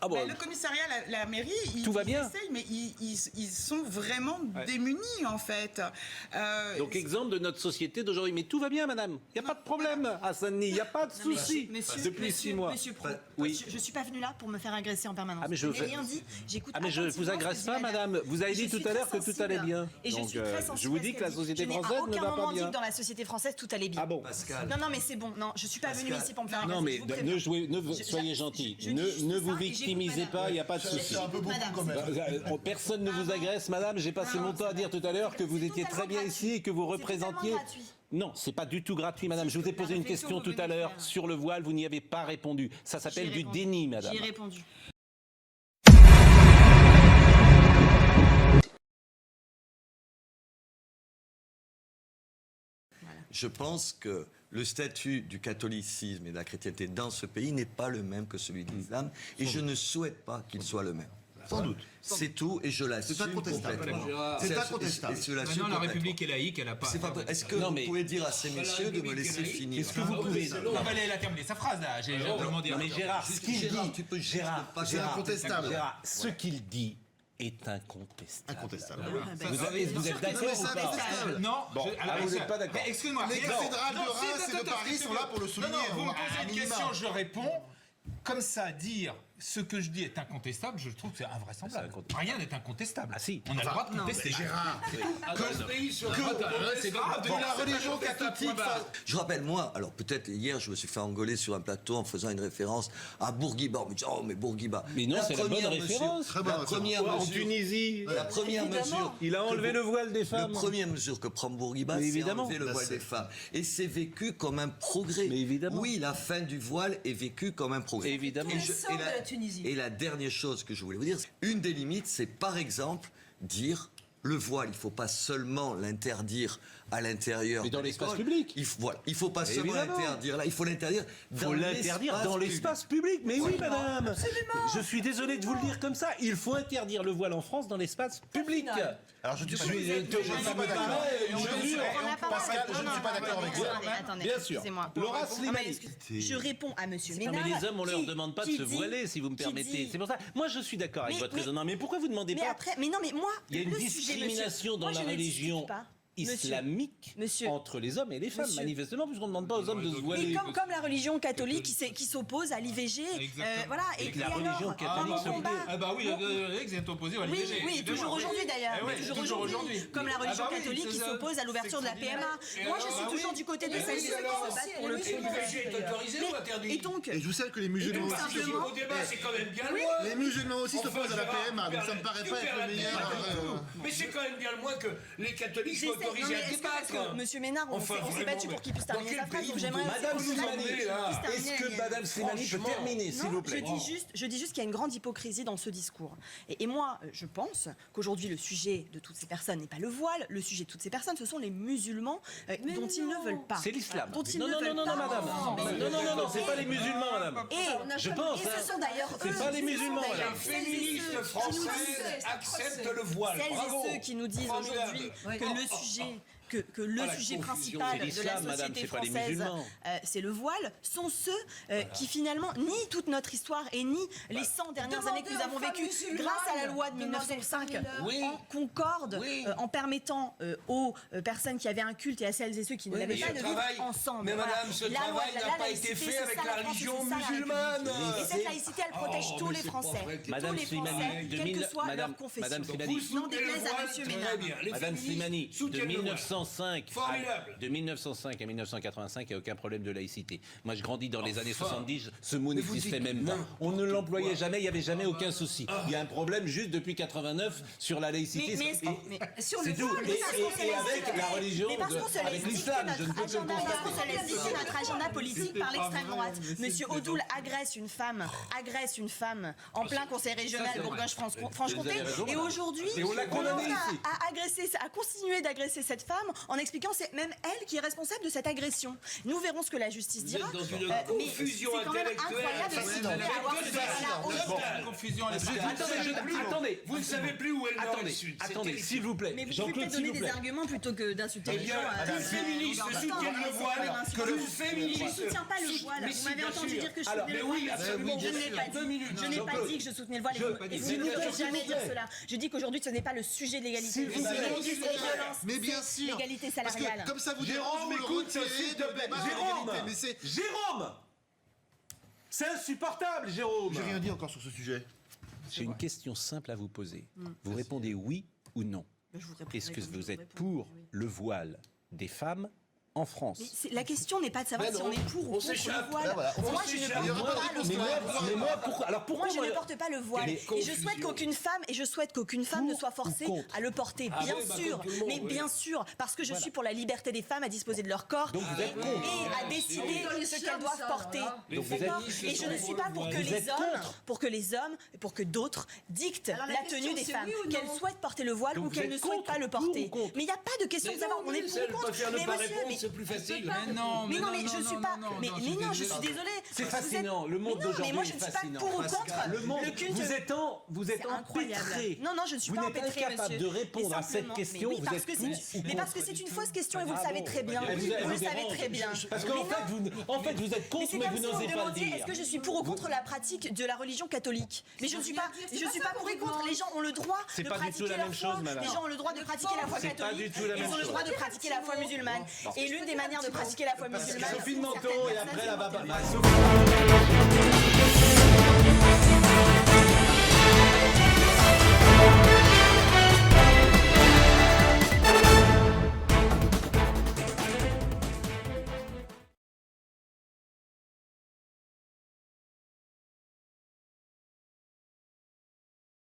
Ah bon. Le commissariat, la mairie, Tout va bien. essayent, mais ils sont vraiment démunis en fait. Donc exemple de notre société d'aujourd'hui. Mais tout va bien, madame. Il n'y a pas de problème à Saint-Denis. Il n'y a pas de souci depuis 6 mois. Monsieur Pro, Oui. je suis pas venu là pour me faire agresser en permanence. Ah, mais je n'ai rien dit. J'écoute. Ah mais je vous agresse pas, madame. Vous avez dit tout à l'heure que tout allait bien. Et je Donc, suis très sensible. je vous dis que la société française ne Je n'ai à va aucun pas moment dit bien. que dans la société française tout allait bien. Ah bon. Pascal. Non, mais c'est bon. Non, je suis pas venue ici pour me faire agresser. Non mais je vous préviens. soyez gentil. je dis juste Ne vous ça et victimisez j'écoute pas. Il n'y a pas de souci. C'est un peu beaucoup Madame, quand même. Personne ne vous agresse, madame. J'ai passé mon temps à dire tout à l'heure que vous étiez très bien ici et que vous représentiez. Non, c'est pas du tout gratuit, madame. Je vous ai posé une question tout à l'heure sur le voile. Vous n'y avez pas répondu. Ça s'appelle du déni, madame. J'y ai répondu. Je pense que le statut du catholicisme et de la chrétienté dans ce pays n'est pas le même que celui de l'islam et je ne souhaite pas qu'il soit le même. Sans doute. C'est tout et je l'assume C'est incontestable. complètement. C'est incontestable. Et je l'assume Maintenant, la complètement. République est laïque, elle n'a pas. Est-ce que vous pouvez dire à ces messieurs de me laisser finir? Est-ce que vous pouvez... Non, mais elle a terminé sa phrase là. J'ai simplement dit. Non mais Gérard, ce qu'il dit... tu peux Gérard, C'est incontestable. Gérard, ce qu'il dit est incontestable. Incontestable. Vous êtes d'accord ou pas? Non, Bon, vous n'êtes pas d'accord. Excuse-moi. Les cathédrales de Reims et de Paris sont là pour le souligner. Non, vous me à posez une minima. question, je réponds. Comme ça, dire ce que je dis est incontestable, je trouve que c'est invraisemblable. Rien n'est incontestable. Ah si. On a le droit de contester. Gérard, Que la religion catholique Je rappelle, moi, alors peut-être hier, je me suis fait engueuler sur un plateau en faisant une référence à Bourguiba. On me dit, oh, mais Bourguiba. Mais non, La c'est la bonne première référence. mesure- La première En mesure. Tunisie, La première mesure. il a enlevé le voile des La femmes. première mesure que prend Bourguiba, Mais c'est évidemment. enlever le voile des femmes. Et c'est vécu comme un progrès. Mais évidemment. Oui, la fin du voile est vécue comme un progrès. Évidemment. Et la dernière chose que je voulais vous dire, une des limites, c'est par exemple dire le voile, il ne faut pas seulement l'interdire à l'intérieur. Mais dans de l'espace l'école. public. Il faut pas seulement Évidemment. l'interdire là, il faut l'interdire Dans l'espace public. Mais oui, madame. Je suis désolé de vous le dire comme ça. Il faut interdire le voile en France dans l'espace public. Alors je ne suis Je suis pas d'accord. Pascal, je ne suis pas d'accord avec ça. Attendez, Bien sûr. excusez-moi. Laura Slimani. Je réponds à monsieur Non, Ménard. mais les hommes, on leur qui- demande pas de qui se dit- voiler, si vous me qui permettez. dit- C'est pour ça. Moi, je suis d'accord avec Mais- votre mais- raisonnement. Mais pourquoi vous demandez Mais pas? après, mais non, mais moi, Il y a une le sujet, discrimination monsieur, dans moi, la je ne religion discute pas. islamique Monsieur. entre les hommes et les femmes, Monsieur. manifestement, puisqu'on ne demande pas aux hommes de se Et voiler. comme la religion catholique qui s'oppose à l'IVG, voilà. Et la alors, religion catholique mon se combat- Ah bah oui, vous êtes opposé à Oui, l'IVG. oui, toujours aujourd'hui d'ailleurs. Eh ouais, toujours aujourd'hui. Comme la religion Ah bah oui, catholique qui c'est ça. s'oppose à l'ouverture de la PMA. Moi, je suis toujours du côté de celles et ceux qui se battent pour le L'IVG est autorisé ou interdit? Et donc, Et je sais que les musulmans donc, aussi. simplement- Au débat, c'est quand même bien loin. Les musulmans aussi s'opposent à la PMA, donc ça me paraît pas être le meilleur. Mais c'est quand même bien loin que les catholiques soient j'essaie. Non, autorisés mais à est-ce que parce débattre. que Monsieur Ménard, on Enfin, s'est vraiment, battu pour qu'il puisse dans terminer quel sa phrase, pays donc vous j'aimerais Madame aussi qu'on Slimani, puisse terminer. est-ce que Madame Slimani peut terminer, s'il vous plaît? Je dis juste qu'il y a une grande hypocrisie dans ce discours. Et moi, je pense qu'aujourd'hui, le sujet de toutes ces personnes n'est pas le voile. Le sujet de toutes ces personnes, ce sont les musulmans dont ils ne veulent pas. C'est l'islam. Dont ils Non, ne non, veulent non, pas. non, madame. Non, c'est pas les musulmans, madame. Je pense. Et ce sont d'ailleurs eux. C'est pas les ce sont musulmans, d'ailleurs madame. celles et Féministes ceux qui nous françaises disent- acceptent le voile. Celles Bravo. et ceux qui nous disent aujourd'hui que le sujet que le Ah, la sujet confusion. principal C'est de la l'islam, madame, société c'est pas les française, musulmans. c'est le voile, sont ceux qui finalement nient toute notre histoire et nient les 100 dernières années que nous avons vécues grâce à la loi de 1905 Oui. en concorde, Oui. en permettant aux personnes qui avaient un culte et à celles et ceux qui ne Oui, l'avaient mais pas ce de vivre travail- ensemble. mais Voilà. madame, ce La loi travail de la n'a pas laïcité, été fait c'est avec ça, la France, religion c'est ça, la musulmane. République. Et cette laïcité, elle protège tous les Français. Madame Tous les Slimani, Français, quelle que soit Madame- leur confession. Madame Slimani. Non déplaise à Monsieur Ménard. Très bien. Les Madame féministes Slimani, de soutiennent le voile. 1905 Formidable. de 1905 à 1985, il n'y a aucun problème de laïcité. Moi, je grandis dans les années 70, ce mot n'existait même pas. On ne l'employait jamais, il n'y avait jamais aucun souci. Il y a un problème juste depuis 89 sur la laïcité. Mais sur C'est le tout. voile, Et avec la religion, mais parce qu'on se avec laisse dicter l'islam, je ne notre peux que le agenda, parce qu'on constater. se laisse dicter notre agenda politique par l'extrême droite. Monsieur Odoul agresse une femme en plein conseil régional Bourgogne-Franche-Comté. Vous avez raison, Et madame. aujourd'hui, Et on l'a condamné ici. à continuer d'agresser cette femme en expliquant que c'est même elle qui est responsable de cette agression. Nous verrons ce que la justice Vous dira. êtes dans une mais confusion c'est quand même intellectuelle. incroyable de fascinante. avoir ce débat-là aujourd'hui. Confusion, elle est Attendez, Vous ne savez plus où elle nord et sud. C'est attendez, terrible. s'il vous plaît. Mais vous pouvez Jean-Claude, peut-être s'il donner vous des plaît. arguments plutôt que d'insulter Eh les bien, gens. les féministes soutiennent le voile. Que Le je ne féministe soutiens pas le voile. Mais Vous si, m'avez bien entendu sûr. dire que je Alors, soutenais le mais oui, voile. absolument, Je ne l'ai bien pas sûr. dit. 2 minutes. Je n'ai pas dit que je soutenais le voile. Et vous ne pouvez jamais dire cela. Je dis qu'aujourd'hui, ce n'est pas le sujet de l'égalité. S'il vous plaît. Mais bien sûr. L'égalité Parce salariale. que comme ça vous Jérôme, dérange, vous le écoute, retirez s'il te de plaît. débat sur Jérôme, l'égalité. Mais c'est... Jérôme, c'est insupportable, Jérôme. J'ai rien dit encore sur ce sujet. J'ai une question simple à vous poser. Vous répondez oui ou non. Est-ce que vous êtes pour le voile des femmes en France? La question n'est pas de savoir Mais si non, on est pour ou on contre le s'échappe. voile. Là, voilà. Moi, je ne s'échappe. porte pas le voile. Mais moi, pourquoi? Alors pourquoi Moi, je ne porte pas le voile. Mais Et je souhaite qu'aucune femme, ne soit forcée contre à le porter, Ah bien oui, bah, sûr. comme tout le monde, Mais oui. bien sûr, parce que je suis pour la liberté des femmes à disposer de leur corps Donc vous êtes contre. et à décider ce qu'elles doivent porter. Donc vous êtes- D'accord. Et je ne suis pas pour que les hommes, pour que d'autres dictent Alors, la la question, tenue des c'est femmes, oui ou non qu'elles souhaitent porter le voile Donc ou vous qu'elles êtes ne souhaitent contre, pas le pour porter. ou contre? Mais il n'y a pas de question de savoir on est pour ou contre. Elle ne Mais pas monsieur, répondre, mais- c'est plus facile. Mais non, mais non, mais je suis pas. Mais non, je suis désolée. C'est Vous fascinant, êtes- le monde Mais non, d'aujourd'hui mais moi, je est ne suis fascinant. pas pour ou contre Le monde, le culte. vous êtes C'est incroyable. empêtré. Non, je ne suis Vous pas n'êtes empêtrée, incapable monsieur. de répondre Mais à cette simplement- question, mais oui, vous parce êtes que pour c'est ou mais parce que contre? c'est une fausse question et vous le Ah savez bon, très bien. bah, Vous le savez dérange. très bien. Parce Mais qu'en non. fait, vous êtes Mais contre, c'est mais comme vous si vous n'osez me pas le demandiez dire. est-ce que je suis pour ou contre la pratique de la religion catholique. Mais je ne suis pas pour et contre. Les gens ont le droit C'est de pas du tout pratiquer la leur même foi. chose, madame. Les gens ont le droit de pratiquer la foi C'est pas catholique. du tout la Ils même ont le chose. droit de pratiquer la foi musulmane. Et l'une des manières de pratiquer la foi musulmane. Sophie de pour Menton certaines et après personnes, la c'est baba. mentir.